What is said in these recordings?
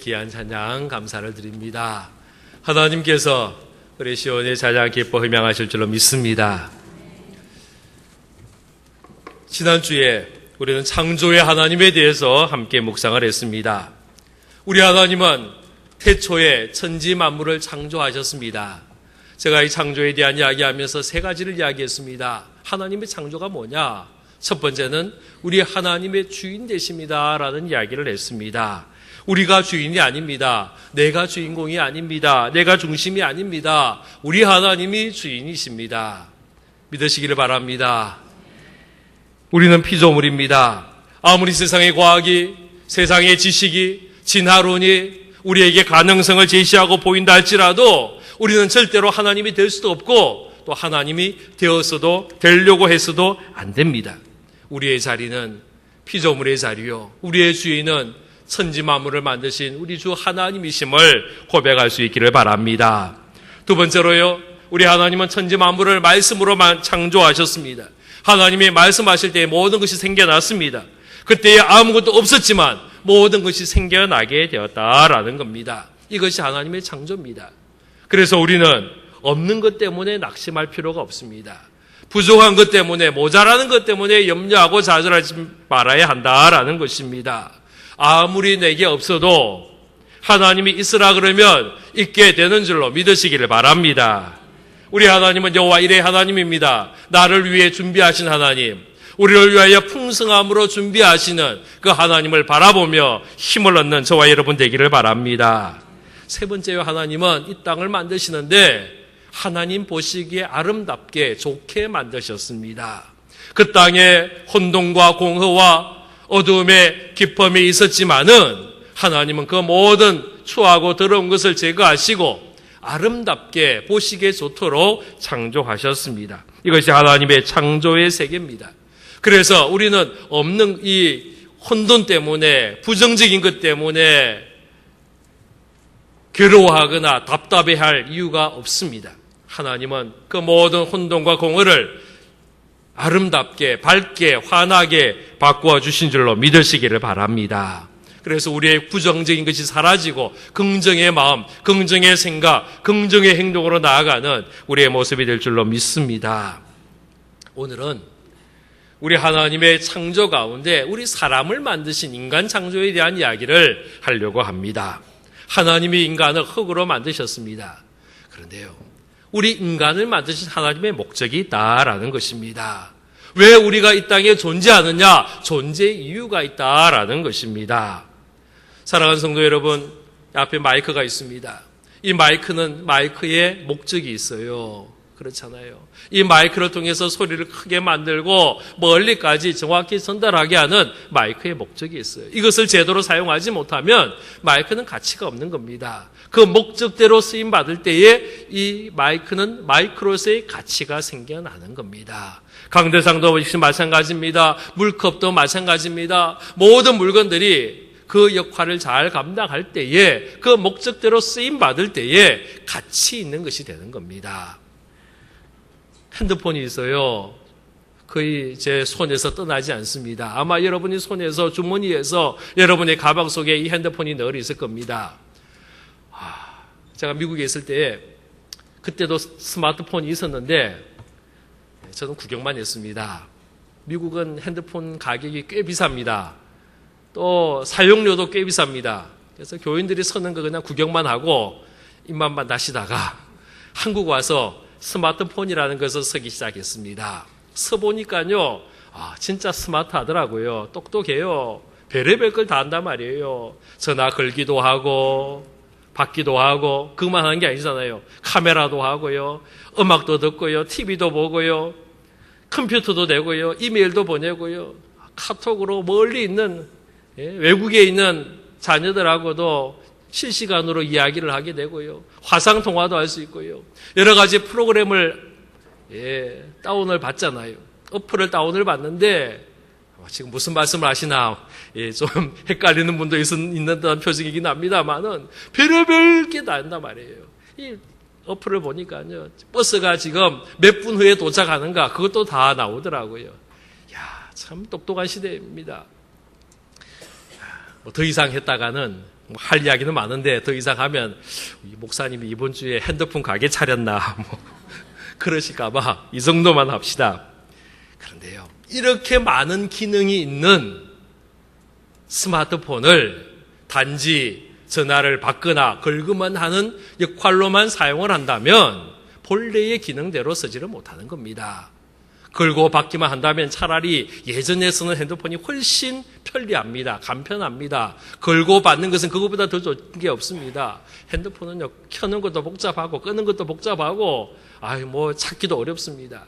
귀한 찬양 감사를 드립니다. 하나님께서 우리 시온의 찬양 기뻐 흠양하실 줄로 믿습니다. 지난주에 우리는 창조의 하나님에 대해서 함께 묵상을 했습니다. 우리 하나님은 태초에 천지 만물을 창조하셨습니다. 제가 이 창조에 대한 이야기하면서 세 가지를 이야기했습니다. 하나님의 창조가 뭐냐? 첫 번째는 우리 하나님의 주인 되십니다 라는 이야기를 했습니다. 우리가 주인이 아닙니다. 내가 주인공이 아닙니다. 내가 중심이 아닙니다. 우리 하나님이 주인이십니다. 믿으시기를 바랍니다. 우리는 피조물입니다. 아무리 세상의 과학이, 세상의 지식이, 진화론이 우리에게 가능성을 제시하고 보인다 할지라도 우리는 절대로 하나님이 될 수도 없고 또 하나님이 되었어도 되려고 했어도 안 됩니다. 우리의 자리는 피조물의 자리요. 우리의 주인은 천지 만물을 만드신 우리 주 하나님이심을 고백할 수 있기를 바랍니다. 두 번째로요. 우리 하나님은 천지 만물을 말씀으로 창조하셨습니다. 하나님이 말씀하실 때 모든 것이 생겨났습니다. 그때에 아무것도 없었지만 모든 것이 생겨나게 되었다라는 겁니다. 이것이 하나님의 창조입니다. 그래서 우리는 없는 것 때문에 낙심할 필요가 없습니다. 부족한 것 때문에, 모자라는 것 때문에 염려하고 좌절하지 말아야 한다라는 것입니다. 아무리 내게 없어도 하나님이 있으라 그러면 있게 되는 줄로 믿으시기를 바랍니다. 우리 하나님은 여호와 일의 하나님입니다. 나를 위해 준비하신 하나님, 우리를 위하여 풍성함으로 준비하시는 그 하나님을 바라보며 힘을 얻는 저와 여러분 되기를 바랍니다. 세 번째로 하나님은 이 땅을 만드시는데 하나님 보시기에 아름답게 좋게 만드셨습니다. 그 땅에 혼돈과 공허와 어두움의 깊음이 있었지만은 하나님은 그 모든 추하고 더러운 것을 제거하시고 아름답게 보시기에 좋도록 창조하셨습니다. 이것이 하나님의 창조의 세계입니다. 그래서 우리는 없는 이 혼돈 때문에, 부정적인 것 때문에 괴로워하거나 답답해할 이유가 없습니다. 하나님은 그 모든 혼돈과 공허를 아름답게, 밝게, 환하게 바꾸어 주신 줄로 믿으시기를 바랍니다. 그래서 우리의 부정적인 것이 사라지고 긍정의 마음, 긍정의 생각, 긍정의 행동으로 나아가는 우리의 모습이 될 줄로 믿습니다. 오늘은 우리 하나님의 창조 가운데 우리 사람을 만드신 인간 창조에 대한 이야기를 하려고 합니다. 하나님이 인간을 흙으로 만드셨습니다. 그런데요, 우리 인간을 만드신 하나님의 목적이 있다라는 것입니다. 왜 우리가 이 땅에 존재하느냐? 존재의 이유가 있다라는 것입니다. 사랑하는 성도 여러분, 앞에 마이크가 있습니다. 이 마이크는 마이크의 목적이 있어요. 그렇잖아요. 이 마이크를 통해서 소리를 크게 만들고 멀리까지 정확히 전달하게 하는 마이크의 목적이 있어요. 이것을 제대로 사용하지 못하면 마이크는 가치가 없는 겁니다. 그 목적대로 쓰임 받을 때에 이 마이크는 마이크로서의 가치가 생겨나는 겁니다. 강대상도 역시 마찬가지입니다. 물컵도 마찬가지입니다. 모든 물건들이 그 역할을 잘 감당할 때에, 그 목적대로 쓰임 받을 때에 가치 있는 것이 되는 겁니다. 핸드폰이 있어요. 거의 제 손에서 떠나지 않습니다. 아마 여러분이 손에서, 주머니에서 여러분의 가방 속에 이 핸드폰이 늘 있을 겁니다. 제가 미국에 있을 때 그때도 스마트폰이 있었는데 저는 구경만 했습니다. 미국은 핸드폰 가격이 꽤 비쌉니다. 또 사용료도 꽤 비쌉니다. 그래서 교인들이 서는 거 그냥 구경만 하고 입만 다시다가 한국 와서 스마트폰이라는 것을 쓰기 시작했습니다. 써보니까요, 진짜 스마트하더라고요. 똑똑해요. 별의별 걸 다 한단 말이에요. 전화 걸기도 하고 받기도 하고, 그만 하는 게 아니잖아요. 카메라도 하고요, 음악도 듣고요, TV도 보고요, 컴퓨터도 되고요, 이메일도 보내고요, 카톡으로 멀리 있는, 외국에 있는 자녀들하고도 실시간으로 이야기를 하게 되고요, 화상통화도 할 수 있고요, 여러 가지 프로그램을 다운을 받잖아요. 어플을 다운을 받는데 지금 무슨 말씀을 하시나 좀 헷갈리는 분도 있는 듯한 표정이긴 합니다만은 별의별 게 다 한단 말이에요. 이 어플을 보니까요, 버스가 지금 몇 분 후에 도착하는가 그것도 다 나오더라고요. 야, 참 똑똑한 시대입니다. 더 이상 했다가는 할 이야기는 많은데 더 이상 하면 목사님이 이번 주에 핸드폰 가게 차렸나 그러실까봐 이 정도만 합시다. 그런데요, 이렇게 많은 기능이 있는 스마트폰을 단지 전화를 받거나 걸기만 하는 역할로만 사용을 한다면 본래의 기능대로 쓰지를 못하는 겁니다. 걸고 받기만 한다면 차라리 예전에 쓰는 핸드폰이 훨씬 편리합니다. 간편합니다. 걸고 받는 것은 그것보다 더 좋은 게 없습니다. 핸드폰은요, 켜는 것도 복잡하고 끄는 것도 복잡하고 찾기도 어렵습니다.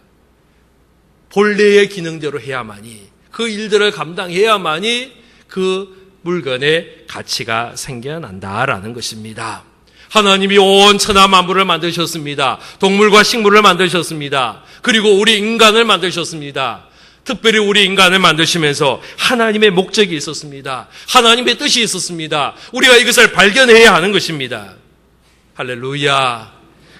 본래의 기능대로 해야만이, 그 일들을 감당해야만이 그 물건의 가치가 생겨난다라는 것입니다. 하나님이 온 천하 만물을 만드셨습니다. 동물과 식물을 만드셨습니다. 그리고 우리 인간을 만드셨습니다. 특별히 우리 인간을 만드시면서 하나님의 목적이 있었습니다. 하나님의 뜻이 있었습니다. 우리가 이것을 발견해야 하는 것입니다. 할렐루야.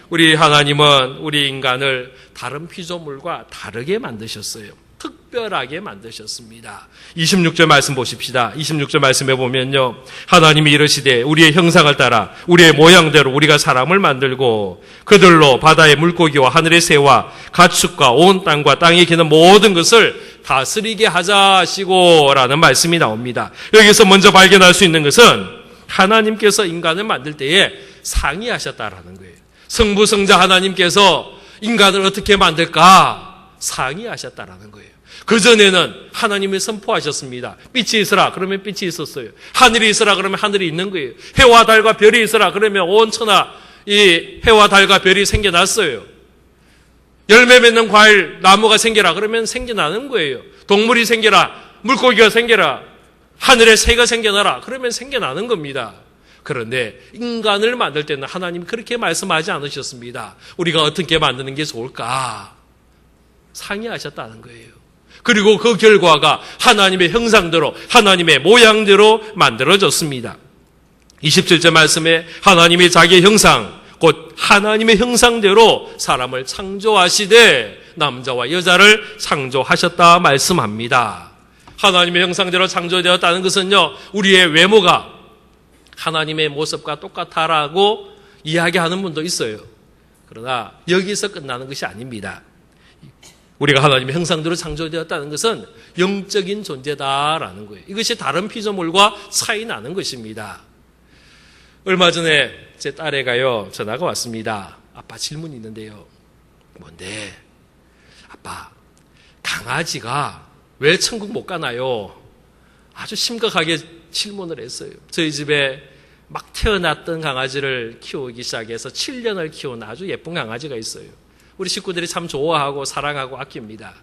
우리 하나님은 우리 인간을 다른 피조물과 다르게 만드셨어요. 특별하게 만드셨습니다. 26절 말씀 보십시다. 26절 말씀에 보면요, 하나님이 이르시되 우리의 형상을 따라 우리의 모양대로 우리가 사람을 만들고 그들로 바다의 물고기와 하늘의 새와 가축과 온 땅과 땅에 기는 모든 것을 다스리게 하자 하시고 라는 말씀이 나옵니다. 여기서 먼저 발견할 수 있는 것은 하나님께서 인간을 만들 때에 상의하셨다라는 거예요. 성부성자 하나님께서 인간을 어떻게 만들까 상의하셨다라는 거예요. 그전에는 하나님이 선포하셨습니다. 빛이 있으라 그러면 빛이 있었어요. 하늘이 있으라 그러면 하늘이 있는 거예요. 해와 달과 별이 있으라 그러면 온 천하 이 해와 달과 별이 생겨났어요. 열매 맺는 과일 나무가 생겨라 그러면 생겨나는 거예요. 동물이 생겨라, 물고기가 생겨라, 하늘에 새가 생겨나라 그러면 생겨나는 겁니다. 그런데 인간을 만들 때는 하나님이 그렇게 말씀하지 않으셨습니다. 우리가 어떻게 만드는 게 좋을까 상의하셨다는 거예요. 그리고 그 결과가 하나님의 형상대로 하나님의 모양대로 만들어졌습니다. 27절 말씀에 하나님이 자기의 형상 곧 하나님의 형상대로 사람을 창조하시되 남자와 여자를 창조하셨다 말씀합니다. 하나님의 형상대로 창조되었다는 것은요, 우리의 외모가 하나님의 모습과 똑같다라고 이야기하는 분도 있어요. 그러나 여기서 끝나는 것이 아닙니다. 우리가 하나님의 형상대로 창조되었다는 것은 영적인 존재다라는 거예요. 이것이 다른 피조물과 차이 나는 것입니다. 얼마 전에 제 딸애가요, 전화가 왔습니다. 아빠 질문이 있는데요. 뭔데? 아빠, 강아지가 왜 천국 못 가나요? 아주 심각하게 질문을 했어요. 저희 집에 막 태어났던 강아지를 키우기 시작해서 7년을 키운 아주 예쁜 강아지가 있어요. 우리 식구들이 참 좋아하고 사랑하고 아낍니다.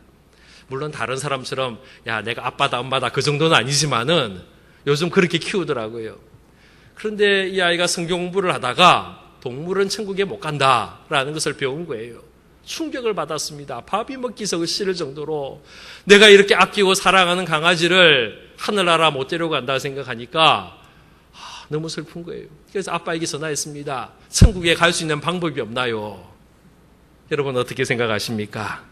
물론 다른 사람처럼 야 내가 아빠다 엄마다 그 정도는 아니지만은 요즘 그렇게 키우더라고요. 그런데 이 아이가 성경 공부를 하다가 동물은 천국에 못 간다라는 것을 배운 거예요. 충격을 받았습니다. 밥이 먹기 싫을 정도로 내가 이렇게 아끼고 사랑하는 강아지를 하늘나라 못 데려고 간다 생각하니까 너무 슬픈 거예요. 그래서 아빠에게 전화했습니다. 천국에 갈 수 있는 방법이 없나요? 여러분 어떻게 생각하십니까?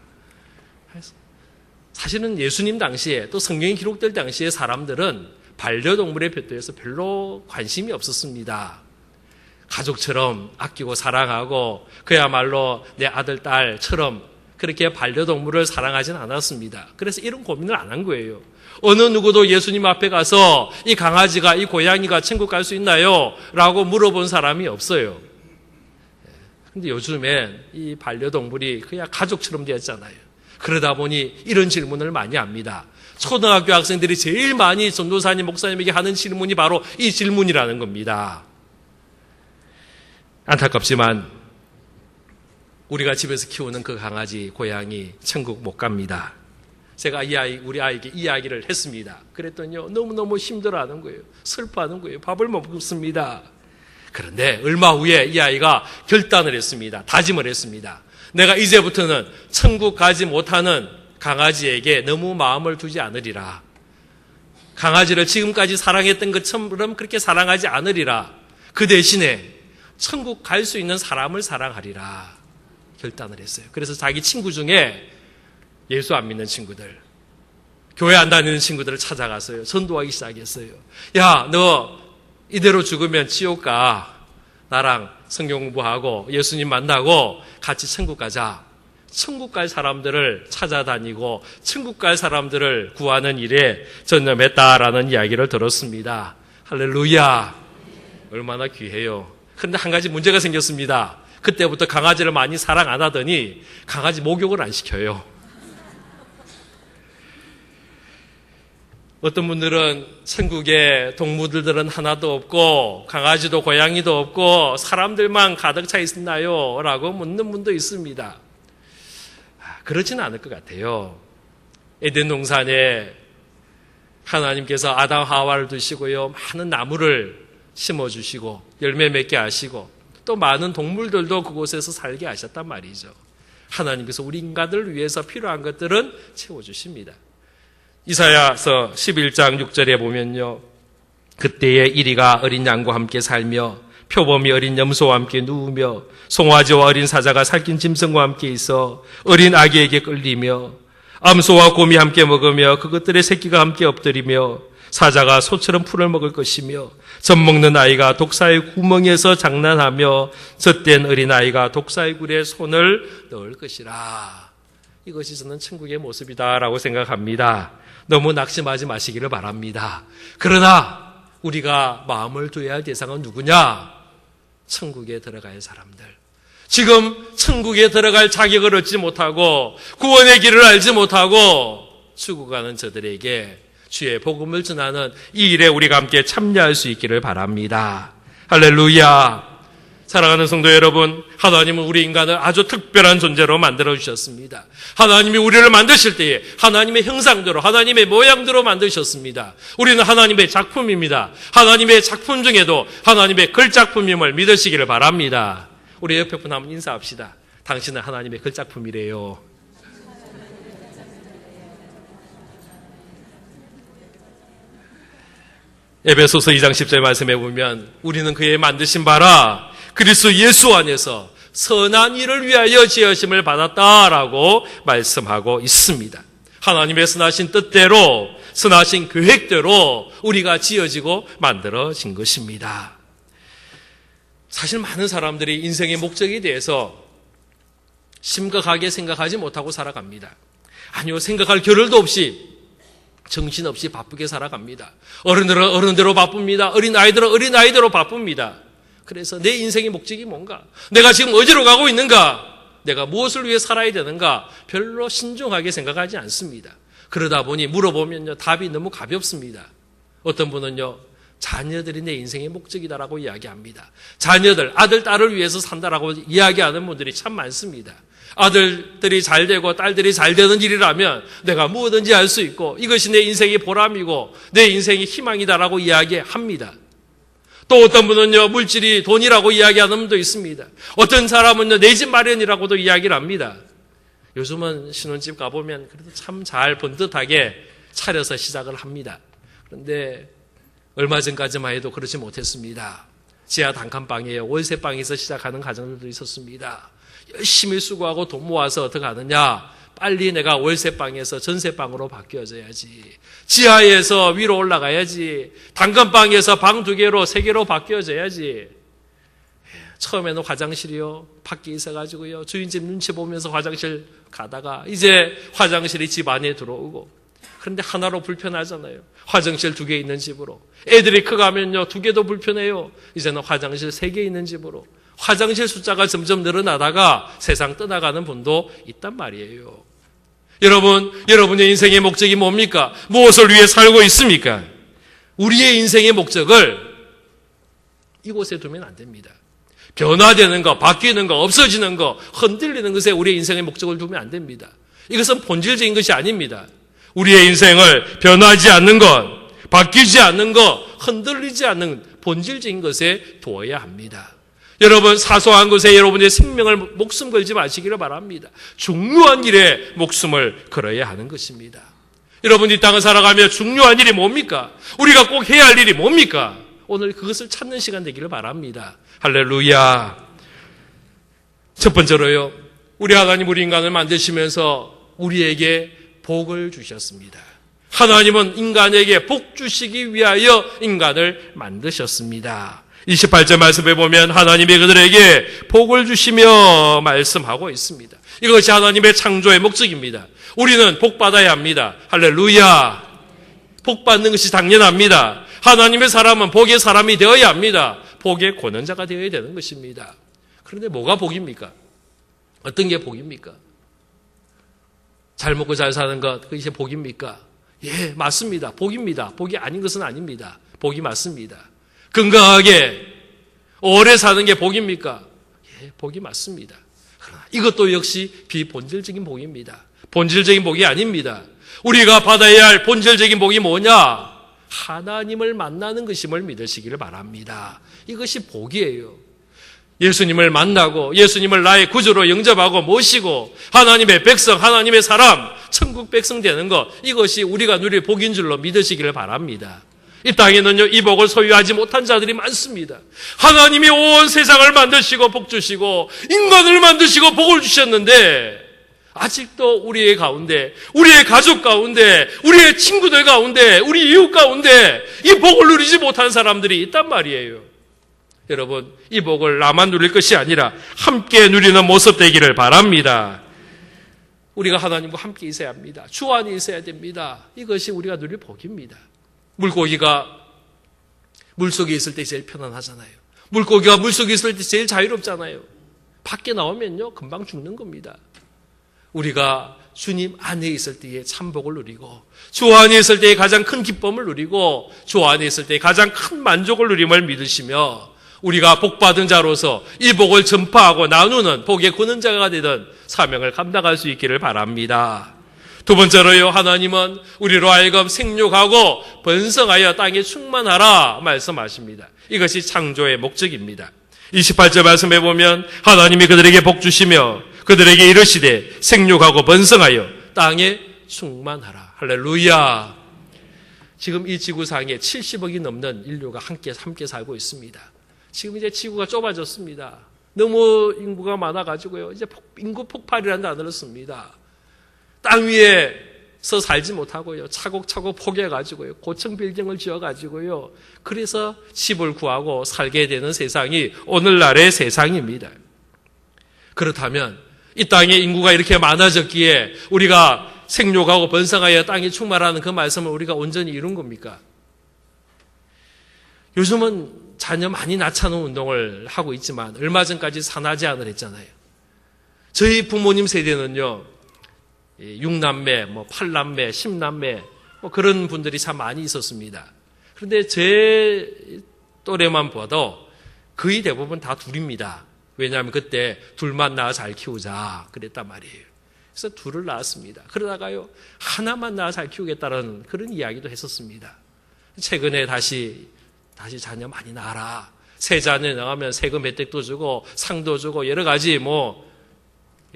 사실은 예수님 당시에 또 성경이 기록될 당시에 사람들은 반려동물에 대해서 별로 관심이 없었습니다. 가족처럼 아끼고 사랑하고 그야말로 내 아들, 딸처럼 그렇게 반려동물을 사랑하지는 않았습니다. 그래서 이런 고민을 안 한 거예요. 어느 누구도 예수님 앞에 가서 이 강아지가, 이 고양이가 천국 갈 수 있나요? 라고 물어본 사람이 없어요. 근데 요즘엔 이 반려동물이 그냥 가족처럼 되었잖아요. 그러다 보니 이런 질문을 많이 합니다. 초등학교 학생들이 제일 많이 전도사님, 목사님에게 하는 질문이 바로 이 질문이라는 겁니다. 안타깝지만 우리가 집에서 키우는 그 강아지, 고양이 천국 못 갑니다. 제가 우리 아이에게 이야기를 했습니다. 그랬더니요, 너무너무 힘들어하는 거예요. 슬퍼하는 거예요. 밥을 못 먹습니다. 그런데 얼마 후에 이 아이가 결단을 했습니다. 다짐을 했습니다. 내가 이제부터는 천국 가지 못하는 강아지에게 너무 마음을 두지 않으리라. 강아지를 지금까지 사랑했던 것처럼 그렇게 사랑하지 않으리라. 그 대신에 천국 갈 수 있는 사람을 사랑하리라 결단을 했어요. 그래서 자기 친구 중에 예수 안 믿는 친구들, 교회 안 다니는 친구들을 찾아가서요, 전도하기 시작했어요. 야, 너 이대로 죽으면 지옥 가. 나랑 성경 공부하고 예수님 만나고 같이 천국 가자. 천국 갈 사람들을 찾아다니고 천국 갈 사람들을 구하는 일에 전념했다라는 이야기를 들었습니다. 할렐루야. 얼마나 귀해요. 그런데 한 가지 문제가 생겼습니다. 그때부터 강아지를 많이 사랑 안 하더니 강아지 목욕을 안 시켜요. 어떤 분들은 천국에 동물들은 하나도 없고 강아지도 고양이도 없고 사람들만 가득 차 있나요? 라고 묻는 분도 있습니다. 그렇지는 않을 것 같아요. 에덴 동산에 하나님께서 아담 하와를 두시고요. 많은 나무를 심어주시고 열매 맺게 하시고 또 많은 동물들도 그곳에서 살게 하셨단 말이죠. 하나님께서 우리 인간들을 위해서 필요한 것들은 채워주십니다. 이사야서 11장 6절에 보면요. 그때에 이리가 어린 양과 함께 살며 표범이 어린 염소와 함께 누우며 송아지와 어린 사자가 살찐 짐승과 함께 있어 어린 아기에게 끌리며 암소와 곰이 함께 먹으며 그것들의 새끼가 함께 엎드리며 사자가 소처럼 풀을 먹을 것이며 젖 먹는 아이가 독사의 구멍에서 장난하며 젖된 어린 아이가 독사의 굴에 손을 넣을 것이라. 이것이 저는 천국의 모습이다라고 생각합니다. 너무 낙심하지 마시기를 바랍니다. 그러나 우리가 마음을 둬야 할 대상은 누구냐? 천국에 들어갈 사람들. 지금 천국에 들어갈 자격을 얻지 못하고 구원의 길을 알지 못하고 죽어가는 저들에게 주의 복음을 전하는 이 일에 우리가 함께 참여할 수 있기를 바랍니다. 할렐루야. 사랑하는 성도 여러분, 하나님은 우리 인간을 아주 특별한 존재로 만들어주셨습니다. 하나님이 우리를 만드실 때에 하나님의 형상대로, 하나님의 모양대로 만드셨습니다. 우리는 하나님의 작품입니다. 하나님의 작품 중에도 하나님의 글작품임을 믿으시기를 바랍니다. 우리 옆에 분 한번 인사합시다. 당신은 하나님의 글작품이래요. 에베소서 2장 10절 말씀해 보면 우리는 그의 만드신 바라 그리스도 예수 안에서 선한 일을 위하여 지으심을 받았다라고 말씀하고 있습니다. 하나님의 선하신 뜻대로 선하신 계획대로 우리가 지어지고 만들어진 것입니다. 사실 많은 사람들이 인생의 목적에 대해서 심각하게 생각하지 못하고 살아갑니다. 아니요, 생각할 겨를도 없이 정신없이 바쁘게 살아갑니다. 어른들은 어른대로 바쁩니다. 어린아이들은 어린아이대로 바쁩니다. 그래서 내 인생의 목적이 뭔가? 내가 지금 어디로 가고 있는가? 내가 무엇을 위해 살아야 되는가? 별로 신중하게 생각하지 않습니다. 그러다 보니 물어보면요, 답이 너무 가볍습니다. 어떤 분은요, 자녀들이 내 인생의 목적이다라고 이야기합니다. 자녀들, 아들, 딸을 위해서 산다라고 이야기하는 분들이 참 많습니다. 아들들이 잘 되고 딸들이 잘 되는 일이라면 내가 무엇든지 할 수 있고 이것이 내 인생의 보람이고 내 인생의 희망이다라고 이야기합니다. 또 어떤 분은요, 물질이 돈이라고 이야기하는 분도 있습니다. 어떤 사람은요, 내 집 마련이라고도 이야기를 합니다. 요즘은 신혼집 가보면 그래도 참 잘 번듯하게 차려서 시작을 합니다. 그런데 얼마 전까지만 해도 그렇지 못했습니다. 지하 단칸방에 월세방에서 시작하는 가정들도 있었습니다. 열심히 수고하고 돈 모아서 어떻게 하느냐? 빨리 내가 월세방에서 전세방으로 바뀌어져야지. 지하에서 위로 올라가야지. 단칸방에서 방 2개로 3개로 바뀌어져야지. 처음에는 화장실이요, 밖에 있어가지고요, 주인집 눈치 보면서 화장실 가다가 이제 화장실이 집 안에 들어오고, 그런데 하나로 불편하잖아요. 화장실 2개 있는 집으로. 애들이 커가면요, 2개도 불편해요. 이제는 화장실 3개 있는 집으로. 화장실 숫자가 점점 늘어나다가 세상 떠나가는 분도 있단 말이에요. 여러분의 인생의 목적이 뭡니까? 무엇을 위해 살고 있습니까? 우리의 인생의 목적을 이곳에 두면 안 됩니다. 변화되는 거, 바뀌는 거, 없어지는 거, 흔들리는 것에 우리의 인생의 목적을 두면 안 됩니다. 이것은 본질적인 것이 아닙니다. 우리의 인생을 변하지 않는 것, 바뀌지 않는 것, 흔들리지 않는 본질적인 것에 두어야 합니다. 여러분, 사소한 것에 여러분의 생명을 목숨 걸지 마시기를 바랍니다. 중요한 일에 목숨을 걸어야 하는 것입니다. 여러분, 이 땅을 살아가며 중요한 일이 뭡니까? 우리가 꼭 해야 할 일이 뭡니까? 오늘 그것을 찾는 시간 되기를 바랍니다. 할렐루야. 첫 번째로요, 우리 하나님 우리 인간을 만드시면서 우리에게 복을 주셨습니다. 하나님은 인간에게 복 주시기 위하여 인간을 만드셨습니다. 28절 말씀에 보면 하나님이 그들에게 복을 주시며 말씀하고 있습니다. 이것이 하나님의 창조의 목적입니다. 우리는 복 받아야 합니다. 할렐루야. 복 받는 것이 당연합니다. 하나님의 사람은 복의 사람이 되어야 합니다. 복의 권능자가 되어야 되는 것입니다. 그런데 뭐가 복입니까? 어떤 게 복입니까? 잘 먹고 잘 사는 것, 그것이 복입니까? 예, 맞습니다. 복입니다. 복이 아닌 것은 아닙니다. 복이 맞습니다. 건강하게 오래 사는 게 복입니까? 예, 복이 맞습니다. 그러나 이것도 역시 비본질적인 복입니다. 본질적인 복이 아닙니다. 우리가 받아야 할 본질적인 복이 뭐냐? 하나님을 만나는 것임을 믿으시기를 바랍니다. 이것이 복이에요. 예수님을 만나고 예수님을 나의 구주로 영접하고 모시고 하나님의 백성, 하나님의 사람, 천국 백성 되는 것, 이것이 우리가 누릴 복인 줄로 믿으시기를 바랍니다. 이 땅에는요, 이 복을 소유하지 못한 자들이 많습니다. 하나님이 온 세상을 만드시고 복 주시고 인간을 만드시고 복을 주셨는데 아직도 우리의 가운데, 우리의 가족 가운데, 우리의 친구들 가운데, 우리 이웃 가운데 이 복을 누리지 못한 사람들이 있단 말이에요. 여러분, 이 복을 나만 누릴 것이 아니라 함께 누리는 모습 되기를 바랍니다. 우리가 하나님과 함께 있어야 합니다. 주 안에 있어야 됩니다. 이것이 우리가 누릴 복입니다. 물고기가 물속에 있을 때 제일 편안하잖아요. 물고기가 물속에 있을 때 제일 자유롭잖아요. 밖에 나오면요, 금방 죽는 겁니다. 우리가 주님 안에 있을 때의 참복을 누리고 주 안에 있을 때의 가장 큰 기쁨을 누리고 주 안에 있을 때의 가장 큰 만족을 누림을 믿으시며 우리가 복받은 자로서 이 복을 전파하고 나누는 복의 권능자가 되던 사명을 감당할 수 있기를 바랍니다. 두 번째로요, 하나님은 우리로 하여금 생육하고 번성하여 땅에 충만하라 말씀하십니다. 이것이 창조의 목적입니다. 28절 말씀해 보면 하나님이 그들에게 복 주시며 그들에게 이르시되 생육하고 번성하여 땅에 충만하라. 할렐루야. 지금 이 지구상에 70억이 넘는 인류가 함께 살고 있습니다. 지금 이제 지구가 좁아졌습니다. 너무 인구가 많아가지고요, 이제 인구 폭발이라는 단어를 씁니다. 땅 위에서 살지 못하고요, 차곡차곡 포개가지고요, 고층 빌딩을 지어가지고요, 그래서 집을 구하고 살게 되는 세상이 오늘날의 세상입니다. 그렇다면 이 땅에 인구가 이렇게 많아졌기에 우리가 생육하고 번성하여 땅이 충만하는 그 말씀을 우리가 온전히 이룬 겁니까? 요즘은 자녀 많이 낳자는 운동을 하고 있지만 얼마 전까지 산하 제한을 했잖아요. 저희 부모님 세대는요, 6남매, 8남매, 10남매 그런 분들이 참 많이 있었습니다. 그런데 제 또래만 봐도 거의 대부분 다 둘입니다. 왜냐하면 그때 둘만 낳아 잘 키우자 그랬단 말이에요. 그래서 둘을 낳았습니다. 그러다가요, 하나만 낳아 잘 키우겠다는 그런 이야기도 했었습니다. 최근에 다시 자녀 많이 낳아라. 세 자녀 낳으면 세금 혜택도 주고 상도 주고 여러 가지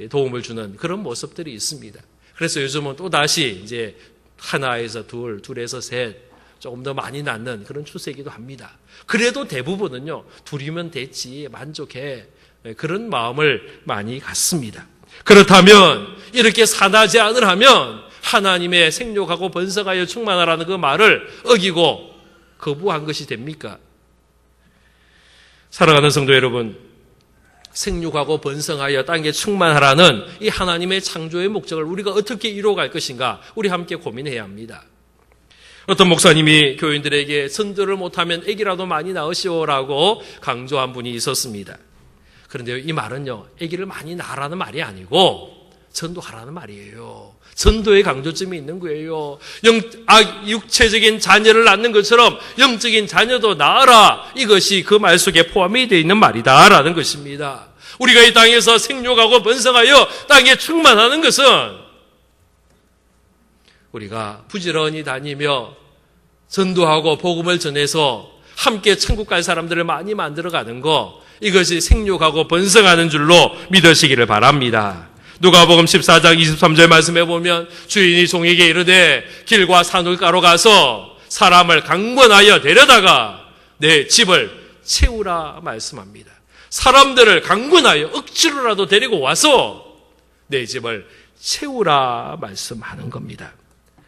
도움을 주는 그런 모습들이 있습니다. 그래서 요즘은 또 다시 이제 하나에서 둘에서 셋, 조금 더 많이 낳는 그런 추세이기도 합니다. 그래도 대부분은요, 둘이면 됐지, 만족해, 그런 마음을 많이 갖습니다. 그렇다면 이렇게 산하 제한을 하면 하나님의 생육하고 번성하여 충만하라는 그 말을 어기고 거부한 것이 됩니까? 사랑하는 성도 여러분, 생육하고 번성하여 땅에 충만하라는 이 하나님의 창조의 목적을 우리가 어떻게 이루어갈 것인가, 우리 함께 고민해야 합니다. 어떤 목사님이 교인들에게 전도를 못하면 아기라도 많이 낳으시오라고 강조한 분이 있었습니다. 그런데 이 말은요, 아기를 많이 낳으라는 말이 아니고 전도하라는 말이에요. 전도의 강조점이 있는 거예요. 육체적인 자녀를 낳는 것처럼 영적인 자녀도 낳아라. 이것이 그 말 속에 포함이 되어 있는 말이다라는 것입니다. 우리가 이 땅에서 생육하고 번성하여 땅에 충만하는 것은 우리가 부지런히 다니며 전도하고 복음을 전해서 함께 천국 갈 사람들을 많이 만들어가는 것, 이것이 생육하고 번성하는 줄로 믿으시기를 바랍니다. 누가복음 14장 23절 말씀해 보면 주인이 종에게 이르되 길과 산울가로 가서 사람을 강권하여 데려다가 내 집을 채우라 말씀합니다. 사람들을 강권하여 억지로라도 데리고 와서 내 집을 채우라 말씀하는 겁니다.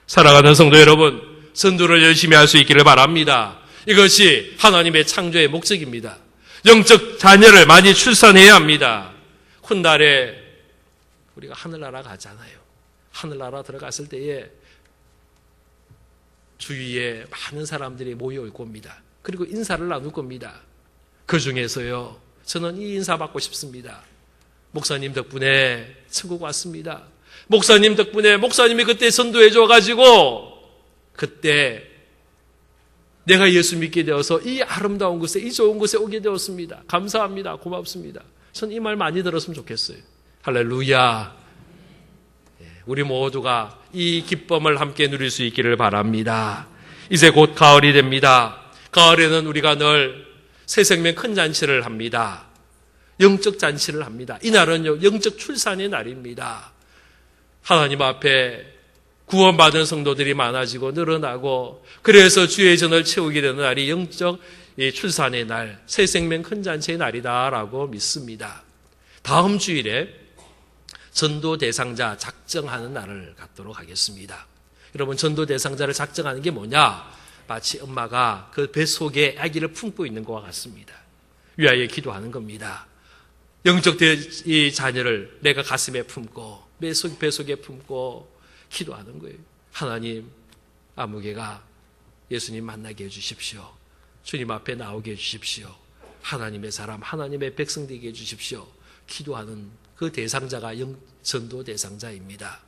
사랑하는 성도 여러분, 전도를 열심히 할 수 있기를 바랍니다. 이것이 하나님의 창조의 목적입니다. 영적 자녀를 많이 출산해야 합니다. 훗날에 우리가 하늘나라 가잖아요. 하늘나라 들어갔을 때에 주위에 많은 사람들이 모여올 겁니다. 그리고 인사를 나눌 겁니다. 그 중에서요, 저는 이 인사 받고 싶습니다. 목사님 덕분에 천국 왔습니다. 목사님 덕분에 목사님이 그때 전도해 줘가지고 그때 내가 예수 믿게 되어서 이 아름다운 곳에, 이 좋은 곳에 오게 되었습니다. 감사합니다. 고맙습니다. 저는 이 말 많이 들었으면 좋겠어요. 할렐루야. 우리 모두가 이 기쁨을 함께 누릴 수 있기를 바랍니다. 이제 곧 가을이 됩니다. 가을에는 우리가 늘 새 생명 큰 잔치를 합니다. 영적 잔치를 합니다. 이날은요, 영적 출산의 날입니다. 하나님 앞에 구원받은 성도들이 많아지고 늘어나고, 그래서 주의 전을 채우게 되는 날이 영적 출산의 날, 새 생명 큰 잔치의 날이다라고 믿습니다. 다음 주일에 전도 대상자 작정하는 날을 갖도록 하겠습니다. 여러분, 전도 대상자를 작정하는 게 뭐냐? 마치 엄마가 그 뱃속에 아기를 품고 있는 것과 같습니다. 위하여 기도하는 겁니다. 영적 이 자녀를 내가 가슴에 품고 뱃속에 품고 기도하는 거예요. 하나님, 아무개가 예수님 만나게 해주십시오. 주님 앞에 나오게 해주십시오. 하나님의 사람, 하나님의 백성 되게 해주십시오. 기도하는 그 대상자가 전도 대상자입니다.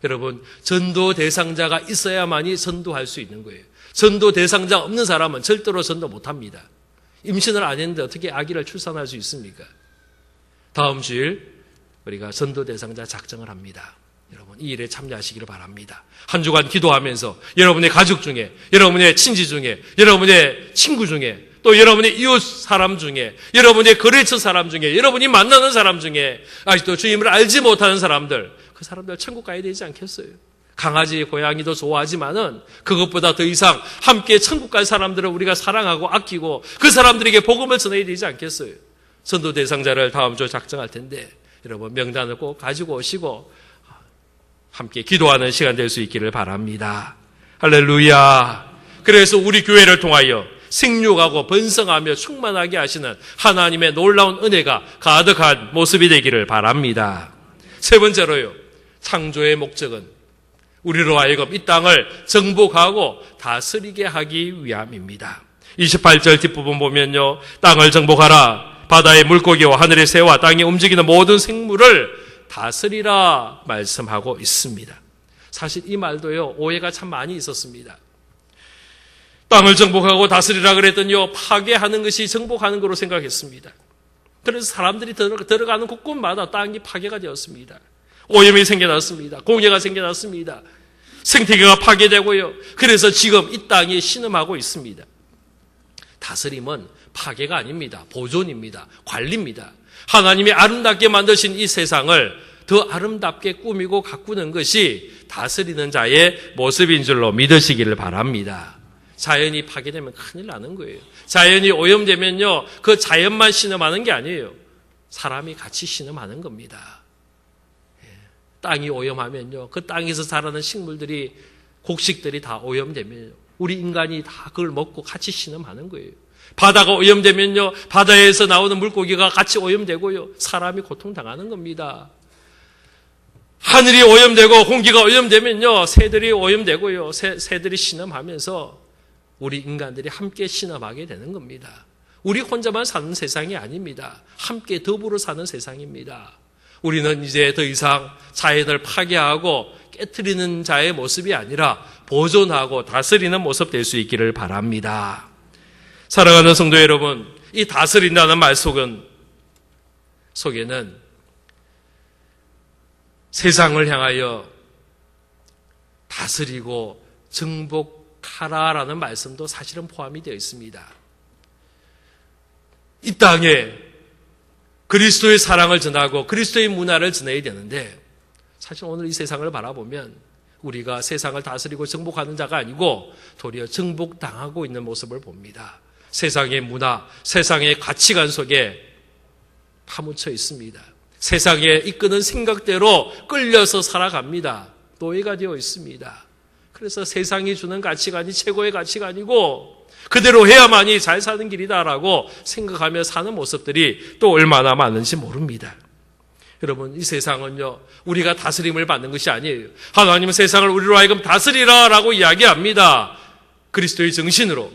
여러분, 전도 대상자가 있어야만이 전도할 수 있는 거예요. 전도 대상자 없는 사람은 절대로 전도 못합니다. 임신을 안 했는데 어떻게 아기를 출산할 수 있습니까? 다음 주일 우리가 전도 대상자 작정을 합니다. 여러분, 이 일에 참여하시기를 바랍니다. 한 주간 기도하면서 여러분의 가족 중에, 여러분의 친지 중에, 여러분의 친구 중에, 또 여러분의 이웃 사람 중에, 여러분의 거래처 사람 중에, 여러분이 만나는 사람 중에 아직도 주님을 알지 못하는 사람들, 그 사람들 천국 가야 되지 않겠어요? 강아지, 고양이도 좋아하지만은 그것보다 더 이상 함께 천국 갈 사람들을 우리가 사랑하고 아끼고 그 사람들에게 복음을 전해야 되지 않겠어요? 전도 대상자를 다음 주에 작정할 텐데 여러분, 명단을 꼭 가지고 오시고 함께 기도하는 시간 될 수 있기를 바랍니다. 할렐루야. 그래서 우리 교회를 통하여 생육하고 번성하며 충만하게 하시는 하나님의 놀라운 은혜가 가득한 모습이 되기를 바랍니다. 세 번째로요, 창조의 목적은 우리로 하여금 이 땅을 정복하고 다스리게 하기 위함입니다. 28절 뒷부분 보면요, 땅을 정복하라. 바다의 물고기와 하늘의 새와 땅에 움직이는 모든 생물을 다스리라 말씀하고 있습니다. 사실 이 말도요, 오해가 참 많이 있었습니다. 땅을 정복하고 다스리라 그랬더니요, 파괴하는 것이 정복하는 거로 생각했습니다. 그래서 사람들이 들어가는 곳곳마다 땅이 파괴가 되었습니다. 오염이 생겨났습니다. 공해가 생겨났습니다. 생태계가 파괴되고요. 그래서 지금 이 땅이 신음하고 있습니다. 다스림은 파괴가 아닙니다. 보존입니다. 관리입니다. 하나님이 아름답게 만드신 이 세상을 더 아름답게 꾸미고 가꾸는 것이 다스리는 자의 모습인 줄로 믿으시기를 바랍니다. 자연이 파괴되면 큰일 나는 거예요. 자연이 오염되면요, 그 자연만 신음하는 게 아니에요. 사람이 같이 신음하는 겁니다. 땅이 오염하면요, 그 땅에서 자라는 식물들이, 곡식들이 다 오염되면 우리 인간이 다 그걸 먹고 같이 신음하는 거예요. 바다가 오염되면요, 바다에서 나오는 물고기가 같이 오염되고요, 사람이 고통당하는 겁니다. 하늘이 오염되고 공기가 오염되면요, 새들이 오염되고요, 새들이 신음하면서 우리 인간들이 함께 신음하게 되는 겁니다. 우리 혼자만 사는 세상이 아닙니다. 함께 더불어 사는 세상입니다. 우리는 이제 더 이상 자연을 파괴하고 깨트리는 자의 모습이 아니라 보존하고 다스리는 모습 될 수 있기를 바랍니다. 사랑하는 성도 여러분, 이 다스린다는 말 속에는 세상을 향하여 다스리고 정복하라라는 말씀도 사실은 포함이 되어 있습니다. 이 땅에 그리스도의 사랑을 전하고 그리스도의 문화를 전해야 되는데, 사실 오늘 이 세상을 바라보면 우리가 세상을 다스리고 정복하는 자가 아니고 도리어 정복당하고 있는 모습을 봅니다. 세상의 문화, 세상의 가치관 속에 파묻혀 있습니다. 세상에 이끄는 생각대로 끌려서 살아갑니다. 노예가 되어 있습니다. 그래서 세상이 주는 가치관이 최고의 가치관이고 그대로 해야만이 잘 사는 길이다라고 생각하며 사는 모습들이 또 얼마나 많은지 모릅니다. 여러분, 이 세상은요, 우리가 다스림을 받는 것이 아니에요. 하나님은 세상을 우리로 하여금 다스리라라고 이야기합니다. 그리스도의 정신으로,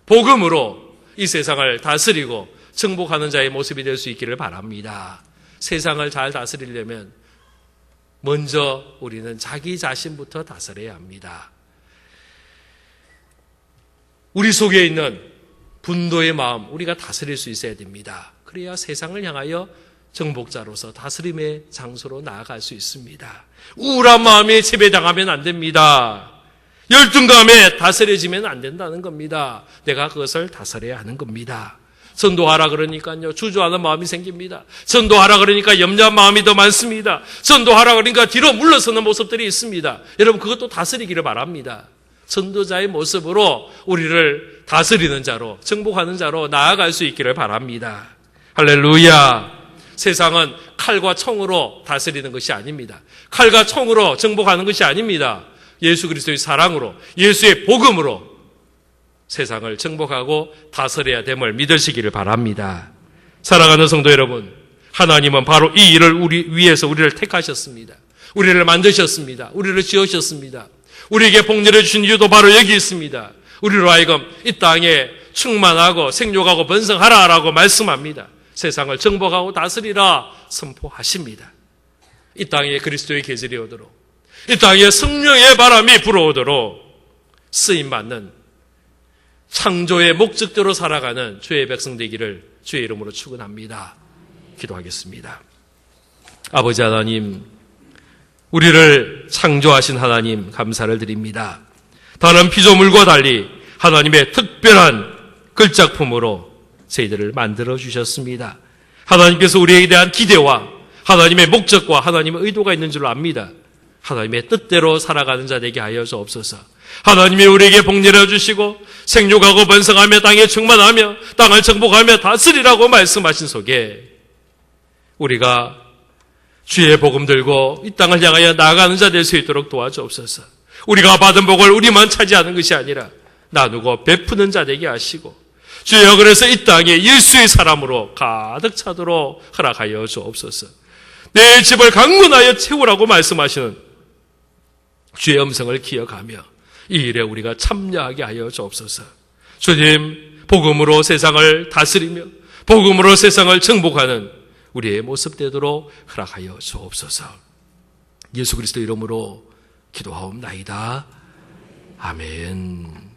복음으로 이 세상을 다스리고 정복하는 자의 모습이 될 수 있기를 바랍니다. 세상을 잘 다스리려면 먼저 우리는 자기 자신부터 다스려야 합니다. 우리 속에 있는 분노의 마음, 우리가 다스릴 수 있어야 됩니다. 그래야 세상을 향하여 정복자로서 다스림의 장소로 나아갈 수 있습니다. 우울한 마음에 지배당하면 안 됩니다. 열등감에 다스려지면 안 된다는 겁니다. 내가 그것을 다스려야 하는 겁니다. 전도하라 그러니까요, 주저하는 마음이 생깁니다. 전도하라 그러니까 염려한 마음이 더 많습니다. 전도하라 그러니까 뒤로 물러서는 모습들이 있습니다. 여러분, 그것도 다스리기를 바랍니다. 전도자의 모습으로 우리를 다스리는 자로, 정복하는 자로 나아갈 수 있기를 바랍니다. 할렐루야. 세상은 칼과 총으로 다스리는 것이 아닙니다. 칼과 총으로 정복하는 것이 아닙니다. 예수 그리스도의 사랑으로, 예수의 복음으로 세상을 정복하고 다스려야 됨을 믿으시기를 바랍니다. 사랑하는 성도 여러분, 하나님은 바로 이 일을 위해서 우리를 택하셨습니다. 우리를 만드셨습니다. 우리를 지으셨습니다. 우리에게 복렬해 주신 이유도 바로 여기 있습니다. 우리로 하여금 이 땅에 충만하고 생육하고 번성하라라고 말씀합니다. 세상을 정복하고 다스리라 선포하십니다. 이 땅에 그리스도의 계절이 오도록, 이 땅에 성령의 바람이 불어오도록 쓰임받는 창조의 목적대로 살아가는 주의 백성 되기를 주의 이름으로 축원합니다. 기도하겠습니다. 아버지 하나님, 우리를 창조하신 하나님 감사를 드립니다. 다른 피조물과 달리 하나님의 특별한 걸작품으로 저희들을 만들어 주셨습니다. 하나님께서 우리에 대한 기대와 하나님의 목적과 하나님의 의도가 있는 줄 압니다. 하나님의 뜻대로 살아가는 자 되게 하여 주옵소서. 하나님이 우리에게 복렬해 주시고 생육하고 번성하며 땅에 충만하며 땅을 정복하며 다스리라고 말씀하신 속에 우리가 주의 복음 들고 이 땅을 향하여 나아가는 자 될 수 있도록 도와주옵소서. 우리가 받은 복을 우리만 차지하는 것이 아니라 나누고 베푸는 자 되게 하시고 주여, 그래서 이 땅에 예수의 사람으로 가득 차도록 허락하여 주옵소서. 내 집을 강건하여 채우라고 말씀하시는 주의 음성을 기억하며 이 일에 우리가 참여하게 하여 주옵소서. 주님, 복음으로 세상을 다스리며 복음으로 세상을 정복하는 우리의 모습 되도록 허락하여 주옵소서. 예수 그리스도 이름으로 기도하옵나이다. 아멘.